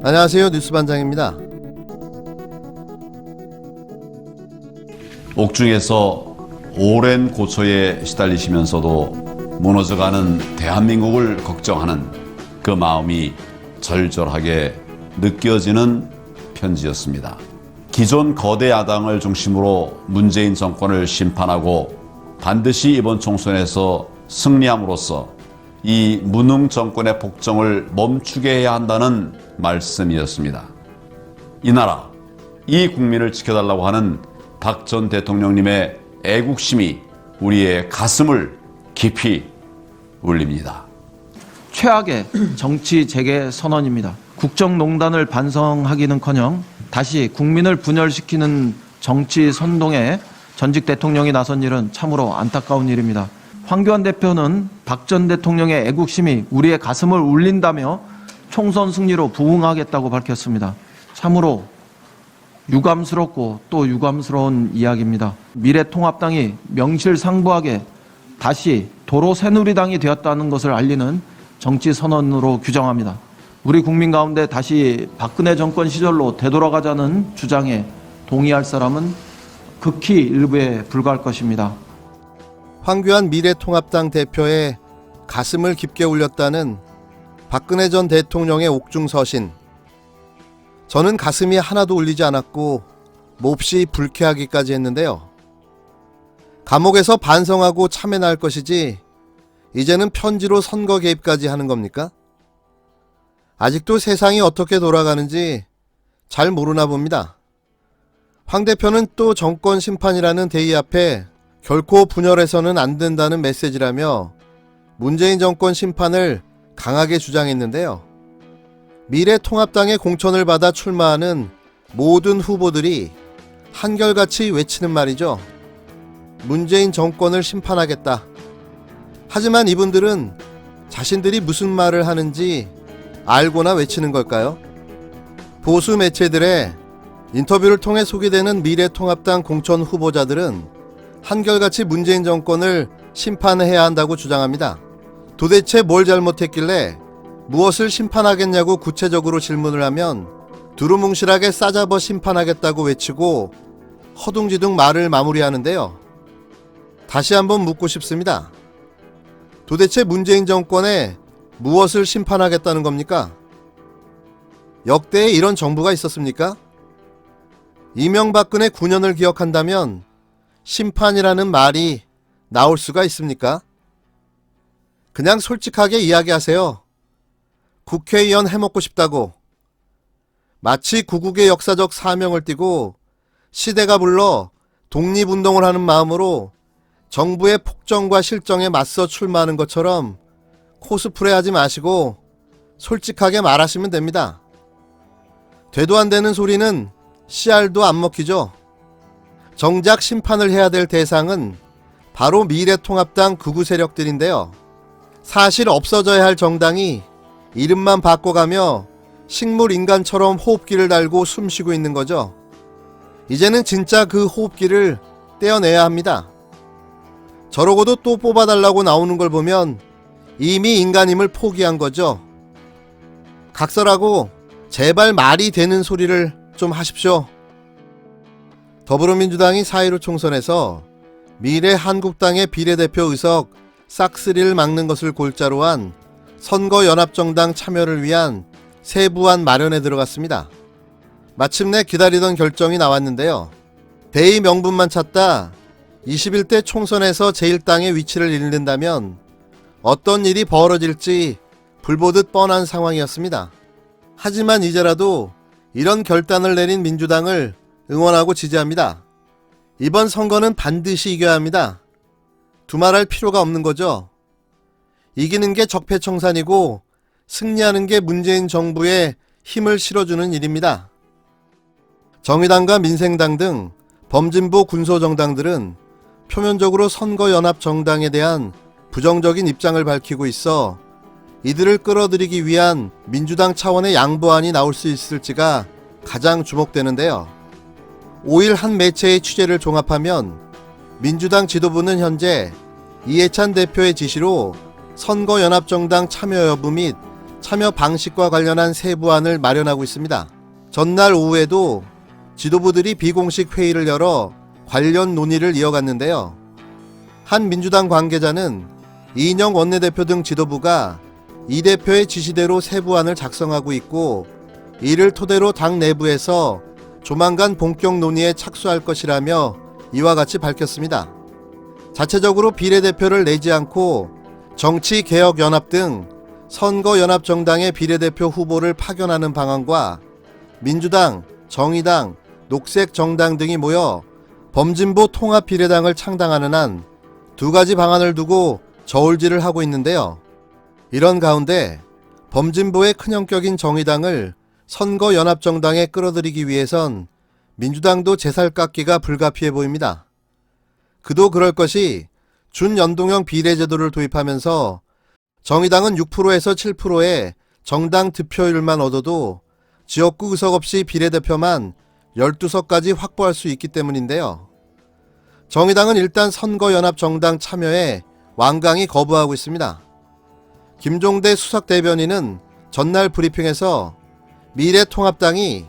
안녕하세요. 뉴스반장입니다. 옥중에서 오랜 고초에 시달리시면서도 무너져가는 대한민국을 걱정하는 그 마음이 절절하게 느껴지는 편지였습니다. 기존 거대 야당을 중심으로 문재인 정권을 심판하고 반드시 이번 총선에서 승리함으로써 이 무능 정권의 복종을 멈추게 해야 한다는 말씀이었습니다. 이 나라, 이 국민을 지켜달라고 하는 박 전 대통령님의 애국심이 우리의 가슴을 깊이 울립니다. 최악의 정치 재개 선언입니다. 국정농단을 반성하기는커녕 다시 국민을 분열시키는 정치 선동에 전직 대통령이 나선 일은 참으로 안타까운 일입니다. 황교안 대표는 박 전 대통령의 애국심이 우리의 가슴을 울린다며 총선 승리로 부응하겠다고 밝혔습니다. 참으로 유감스럽고 또 유감스러운 이야기입니다. 미래통합당이 명실상부하게 다시 도로 새누리당이 되었다는 것을 알리는 정치 선언으로 규정합니다. 우리 국민 가운데 다시 박근혜 정권 시절로 되돌아가자는 주장에 동의할 사람은 극히 일부에 불과할 것입니다. 황교안 미래통합당 대표의 가슴을 깊게 울렸다는 박근혜 전 대통령의 옥중 서신. 저는 가슴이 하나도 울리지 않았고 몹시 불쾌하기까지 했는데요. 감옥에서 반성하고 참회할 것이지 이제는 편지로 선거 개입까지 하는 겁니까? 아직도 세상이 어떻게 돌아가는지 잘 모르나 봅니다. 황 대표는 또 정권 심판이라는 대의 앞에 결코 분열해서는 안 된다는 메시지라며 문재인 정권 심판을 강하게 주장했는데요. 미래통합당의 공천을 받아 출마하는 모든 후보들이 한결같이 외치는 말이죠. 문재인 정권을 심판하겠다. 하지만 이분들은 자신들이 무슨 말을 하는지 알고나 외치는 걸까요? 보수 매체들의 인터뷰를 통해 소개되는 미래통합당 공천 후보자들은 한결같이 문재인 정권을 심판해야 한다고 주장합니다. 도대체 뭘 잘못했길래 무엇을 심판하겠냐고 구체적으로 질문을 하면 두루뭉실하게 싸잡아 심판하겠다고 외치고 허둥지둥 말을 마무리하는데요. 다시 한번 묻고 싶습니다. 도대체 문재인 정권에 무엇을 심판하겠다는 겁니까? 역대에 이런 정부가 있었습니까? 이명박근혜 9년을 기억한다면 심판이라는 말이 나올 수가 있습니까? 그냥 솔직하게 이야기하세요. 국회의원 해먹고 싶다고. 마치 구국의 역사적 사명을 띠고 시대가 불러 독립운동을 하는 마음으로 정부의 폭정과 실정에 맞서 출마하는 것처럼 코스프레 하지 마시고 솔직하게 말하시면 됩니다. 되도 안 되는 소리는 씨알도 안 먹히죠. 정작 심판을 해야 될 대상은 바로 미래통합당 극우 세력들인데요. 사실 없어져야 할 정당이 이름만 바꿔가며 식물인간처럼 호흡기를 달고 숨쉬고 있는 거죠. 이제는 진짜 그 호흡기를 떼어내야 합니다. 저러고도 또 뽑아달라고 나오는 걸 보면 이미 인간임을 포기한 거죠. 각설하고 제발 말이 되는 소리를 좀 하십시오. 더불어민주당이 4.15 총선에서 미래한국당의 비례대표 의석 싹쓸이를 막는 것을 골자로 한 선거연합정당 참여를 위한 세부안 마련에 들어갔습니다. 마침내 기다리던 결정이 나왔는데요. 대의 명분만 찾다 21대 총선에서 제1당의 위치를 잃는다면 어떤 일이 벌어질지 불보듯 뻔한 상황이었습니다. 하지만 이제라도 이런 결단을 내린 민주당을 응원하고 지지합니다. 이번 선거는 반드시 이겨야 합니다. 두말할 필요가 없는 거죠. 이기는 게 적폐청산이고 승리하는 게 문재인 정부에 힘을 실어주는 일입니다. 정의당과 민생당 등 범진보 군소정당들은 표면적으로 선거연합정당에 대한 부정적인 입장을 밝히고 있어 이들을 끌어들이기 위한 민주당 차원의 양보안이 나올 수 있을지가 가장 주목되는데요. 5일 한 매체의 취재를 종합하면 민주당 지도부는 현재 이해찬 대표의 지시로 선거연합정당 참여 여부 및 참여 방식과 관련한 세부안을 마련하고 있습니다. 전날 오후에도 지도부들이 비공식 회의를 열어 관련 논의를 이어갔는데요. 한 민주당 관계자는 이인영 원내대표 등 지도부가 이 대표의 지시대로 세부안을 작성하고 있고 이를 토대로 당 내부에서 조만간 본격 논의에 착수할 것이라며 이와 같이 밝혔습니다. 자체적으로 비례대표를 내지 않고 정치개혁연합 등 선거연합정당의 비례대표 후보를 파견하는 방안과 민주당, 정의당, 녹색정당 등이 모여 범진보 통합비례당을 창당하는 한 두 가지 방안을 두고 저울질을 하고 있는데요. 이런 가운데 범진보의 큰형격인 정의당을 선거연합정당에 끌어들이기 위해선 민주당도 제살깎기가 불가피해 보입니다. 그도 그럴 것이 준연동형 비례제도를 도입하면서 정의당은 6%에서 7%의 정당 득표율만 얻어도 지역구 의석 없이 비례대표만 12석까지 확보할 수 있기 때문인데요. 정의당은 일단 선거연합정당 참여에 완강히 거부하고 있습니다. 김종대 수석대변인은 전날 브리핑에서 미래통합당이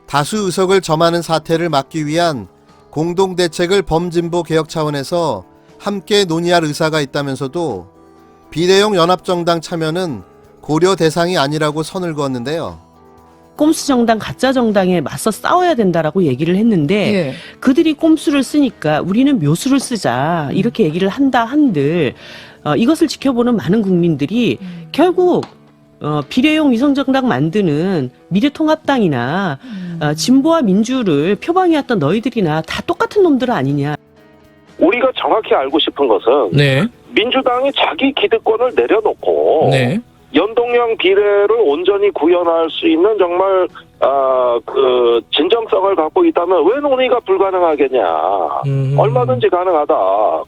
다수 의석을 점하는 사태를 막기 위한 공동대책을 범진보 개혁 차원에서 함께 논의할 의사가 있다면서도 비례형 연합정당 참여는 고려 대상이 아니라고 선을 그었는데요. 꼼수 정당, 가짜 정당에 맞서 싸워야 된다라고 얘기를 했는데 예. 그들이 꼼수를 쓰니까 우리는 묘수를 쓰자 이렇게 얘기를 한다 한들 이것을 지켜보는 많은 국민들이 결국 비례용 위성정당 만드는 미래통합당이나 진보와 민주를 표방해왔던 너희들이나 다 똑같은 놈들 아니냐. 우리가 정확히 알고 싶은 것은 네. 민주당이 자기 기득권을 내려놓고 네. 연동형 비례를 온전히 구현할 수 있는 정말 그 진정성을 갖고 있다면 왜 논의가 불가능하겠냐. 얼마든지 가능하다.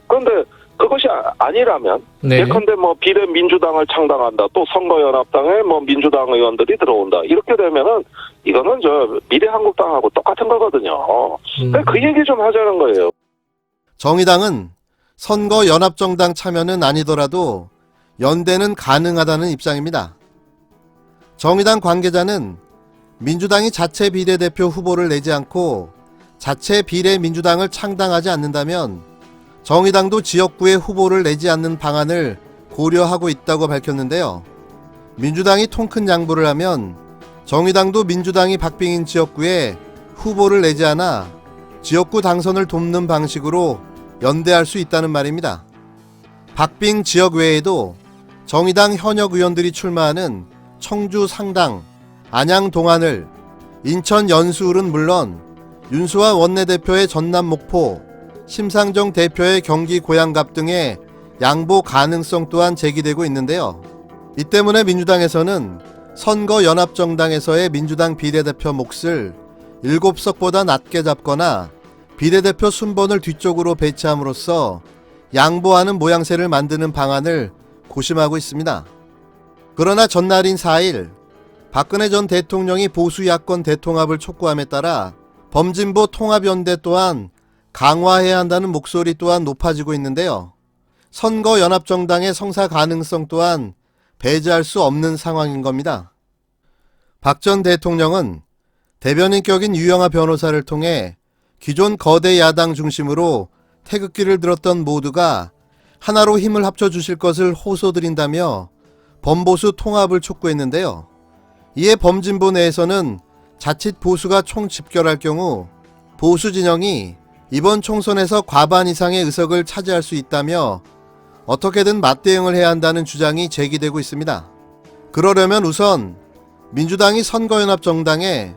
그런데 그것이 아니라면 네. 예컨대 뭐 비례 민주당을 창당한다. 또 선거연합당에 뭐 민주당 의원들이 들어온다. 이렇게 되면은 이거는 저 미래한국당하고 똑같은 거거든요. 그 얘기 좀 하자는 거예요. 정의당은 선거연합정당 참여는 아니더라도 연대는 가능하다는 입장입니다. 정의당 관계자는 민주당이 자체 비례대표 후보를 내지 않고 자체 비례민주당을 창당하지 않는다면 정의당도 지역구에 후보를 내지 않는 방안을 고려하고 있다고 밝혔는데요. 민주당이 통 큰 양보를 하면 정의당도 민주당이 박빙인 지역구에 후보를 내지 않아 지역구 당선을 돕는 방식으로 연대할 수 있다는 말입니다. 박빙 지역 외에도 정의당 현역 의원들이 출마하는 청주 상당, 안양 동안을, 인천 연수을은 물론 윤수아 원내대표의 전남 목포, 심상정 대표의 경기 고양갑 등의 양보 가능성 또한 제기되고 있는데요. 이 때문에 민주당에서는 선거연합정당에서의 민주당 비례대표 몫을 7석보다 낮게 잡거나 비례대표 순번을 뒤쪽으로 배치함으로써 양보하는 모양새를 만드는 방안을 고심하고 있습니다. 그러나 전날인 4일 박근혜 전 대통령이 보수 야권 대통합을 촉구함에 따라 범진보 통합연대 또한 강화해야 한다는 목소리 또한 높아지고 있는데요. 선거연합정당의 성사 가능성 또한 배제할 수 없는 상황인 겁니다. 박 전 대통령은 대변인격인 유영하 변호사를 통해 기존 거대 야당 중심으로 태극기를 들었던 모두가 하나로 힘을 합쳐주실 것을 호소드린다며 범보수 통합을 촉구했는데요. 이에 범진보 내에서는 자칫 보수가 총집결할 경우 보수 진영이 이번 총선에서 과반 이상의 의석을 차지할 수 있다며 어떻게든 맞대응을 해야 한다는 주장이 제기되고 있습니다. 그러려면 우선 민주당이 선거연합정당에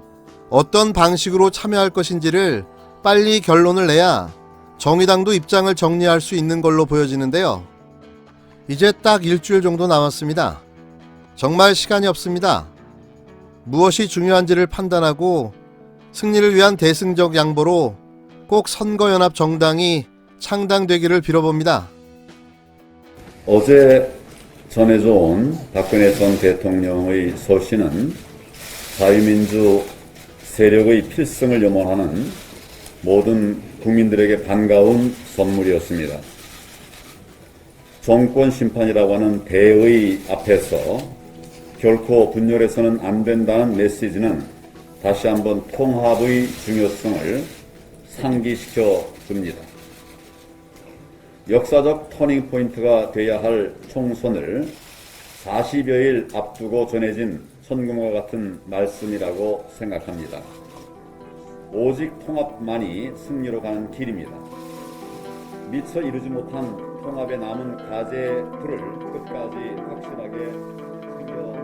어떤 방식으로 참여할 것인지를 빨리 결론을 내야 정의당도 입장을 정리할 수 있는 걸로 보여지는데요. 이제 딱 일주일 정도 남았습니다. 정말 시간이 없습니다. 무엇이 중요한지를 판단하고 승리를 위한 대승적 양보로 꼭 선거연합 정당이 창당되기를 빌어봅니다. 어제 전해져 온 박근혜 전 대통령의 서신은 자유민주 세력의 필승을 염원하는 모든 국민들에게 반가운 선물이었습니다. 정권 심판이라고 하는 대의 앞에서 결코 분열해서는 안 된다는 메시지는 다시 한번 통합의 중요성을 상기시켜 줍니다. 역사적 터닝포인트가 돼야 할 총선을 40여일 앞두고 전해진 천금과 같은 말씀이라고 생각합니다. 오직 통합만이 승리로 가는 길입니다. 미처 이루지 못한 통합에 남은 가제의 불을 끝까지 확실하게 챙겨